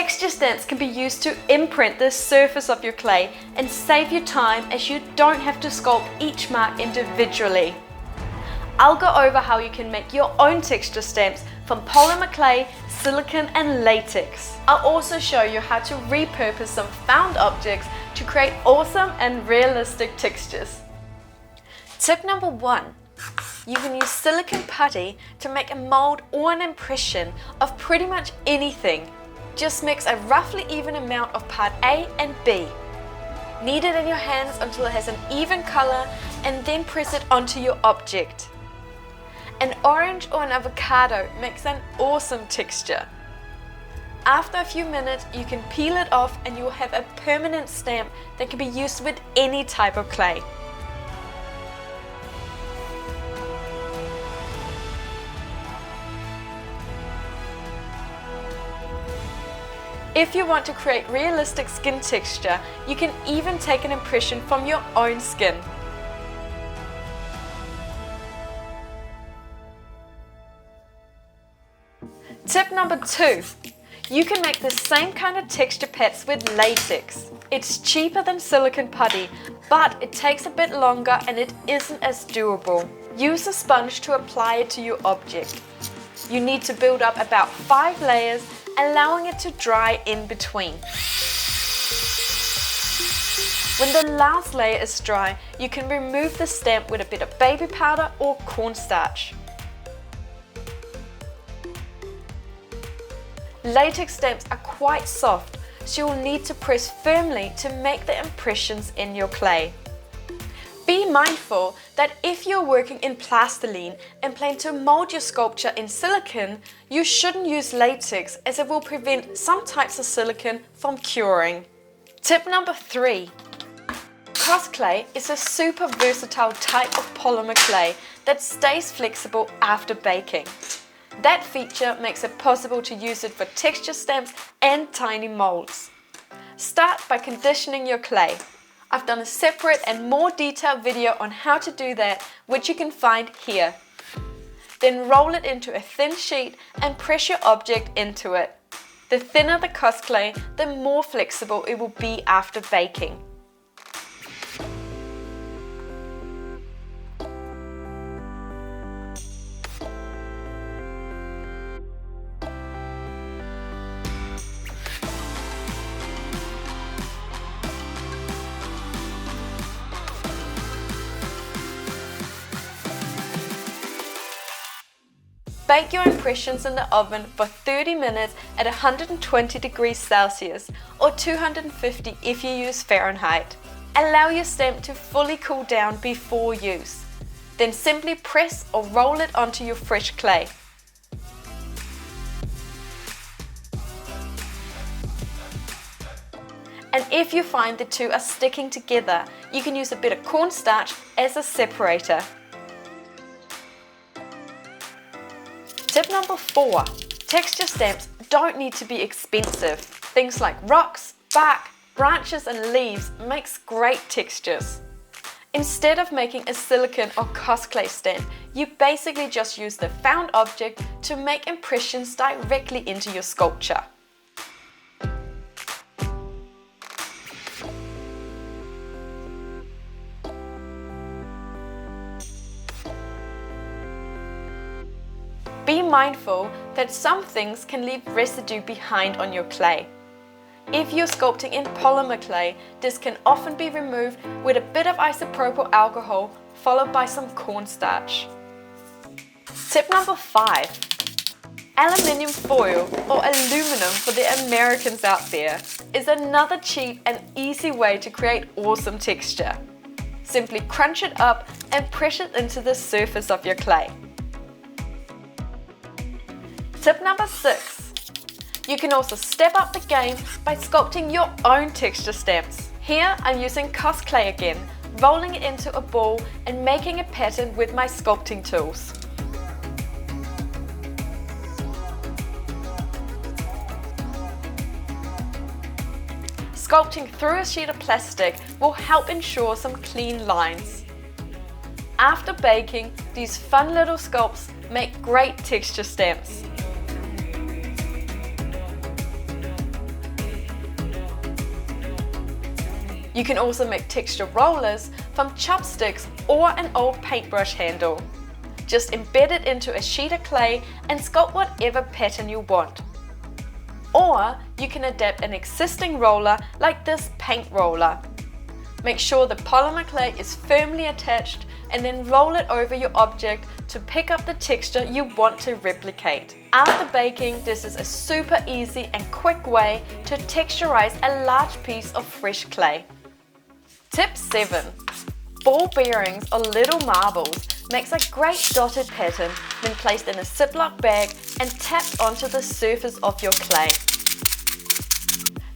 Texture stamps can be used to imprint the surface of your clay and save you time, as you don't have to sculpt each mark individually. I'll go over how you can make your own texture stamps from polymer clay, silicone and latex. I'll also show you how to repurpose some found objects to create awesome and realistic textures. Tip number 1. You can use silicone putty to make a mold or an impression of pretty much anything. Just mix a roughly even amount of part A and B. Knead it in your hands until it has an even color and then press it onto your object. An orange or an avocado makes an awesome texture. After a few minutes, you can peel it off and you'll have a permanent stamp that can be used with any type of clay. If you want to create realistic skin texture, you can even take an impression from your own skin. Tip number 2. You can make the same kind of texture pads with latex. It's cheaper than silicone putty, but it takes a bit longer and it isn't as durable. Use a sponge to apply it to your object. You need to build up about 5 layers, allowing it to dry in between. When the last layer is dry, you can remove the stamp with a bit of baby powder or cornstarch. Latex stamps are quite soft, so you'll need to press firmly to make the impressions in your clay. Be mindful that if you're working in plasticine and plan to mold your sculpture in silicone, you shouldn't use latex, as it will prevent some types of silicone from curing. Tip number 3. CosClay is a super versatile type of polymer clay that stays flexible after baking. That feature makes it possible to use it for texture stamps and tiny molds. Start by conditioning your clay. I've done a separate and more detailed video on how to do that, which you can find here. Then roll it into a thin sheet and press your object into it. The thinner the CosClay, the more flexible it will be after baking. Bake your impressions in the oven for 30 minutes at 120 degrees Celsius or 250 if you use Fahrenheit. Allow your stamp to fully cool down before use. Then simply press or roll it onto your fresh clay. And if you find the two are sticking together, you can use a bit of cornstarch as a separator. Tip number 4. Texture stamps don't need to be expensive. Things like rocks, bark, branches and leaves makes great textures. Instead of making a silicone or CosClay stamp, you basically just use the found object to make impressions directly into your sculpture. Be mindful that some things can leave residue behind on your clay. If you're sculpting in polymer clay, this can often be removed with a bit of isopropyl alcohol followed by some cornstarch. Tip number 5. Aluminium foil, or aluminum for the Americans out there, is another cheap and easy way to create awesome texture. Simply crunch it up and press it into the surface of your clay. Tip number 6. You can also step up the game by sculpting your own texture stamps. Here I'm using CosClay again, rolling it into a ball and making a pattern with my sculpting tools. Sculpting through a sheet of plastic will help ensure some clean lines. After baking, these fun little sculpts make great texture stamps. You can also make texture rollers from chopsticks or an old paintbrush handle. Just embed it into a sheet of clay and sculpt whatever pattern you want. Or you can adapt an existing roller like this paint roller. Make sure the polymer clay is firmly attached and then roll it over your object to pick up the texture you want to replicate. After baking, this is a super easy and quick way to texturize a large piece of fresh clay. Tip 7. Ball bearings or little marbles makes a great dotted pattern when placed in a Ziploc bag and tapped onto the surface of your clay.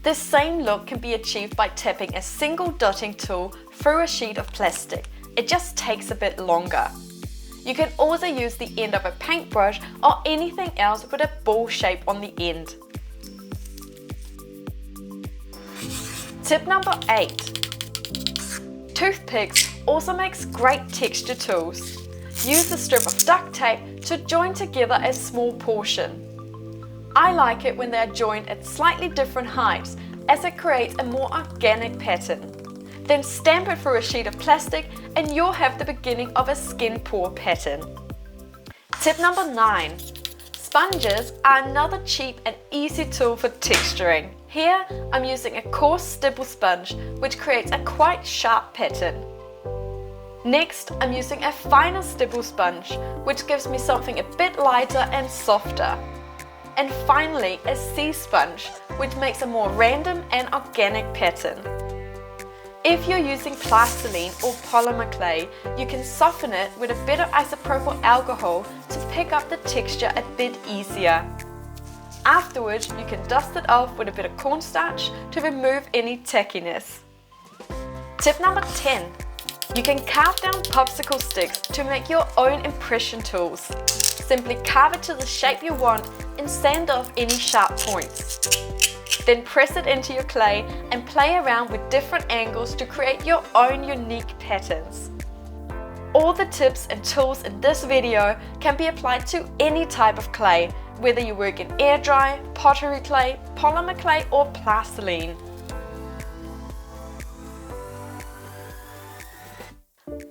This same look can be achieved by tapping a single dotting tool through a sheet of plastic. It just takes a bit longer. You can also use the end of a paintbrush or anything else with a ball shape on the end. Tip number 8. Toothpicks also makes great texture tools. Use a strip of duct tape to join together a small portion. I like it when they are joined at slightly different heights as it creates a more organic pattern. Then stamp it through a sheet of plastic and you'll have the beginning of a skin pour pattern. Tip number 9. Sponges are another cheap and easy tool for texturing. Here I'm using a coarse stipple sponge which creates a quite sharp pattern. Next I'm using a finer stipple sponge which gives me something a bit lighter and softer. And finally a sea sponge which makes a more random and organic pattern. If you're using plasticine or polymer clay, you can soften it with a bit of isopropyl alcohol to pick up the texture a bit easier. Afterwards, you can dust it off with a bit of cornstarch to remove any tackiness. Tip number 10. You can carve down popsicle sticks to make your own impression tools. Simply carve it to the shape you want and sand off any sharp points. Then press it into your clay and play around with different angles to create your own unique patterns. All the tips and tools in this video can be applied to any type of clay, whether you work in air dry, pottery clay, polymer clay or plasticine.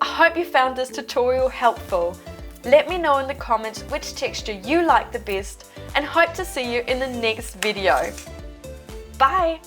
I hope you found this tutorial helpful. Let me know in the comments which texture you like the best and hope to see you in the next video. Bye!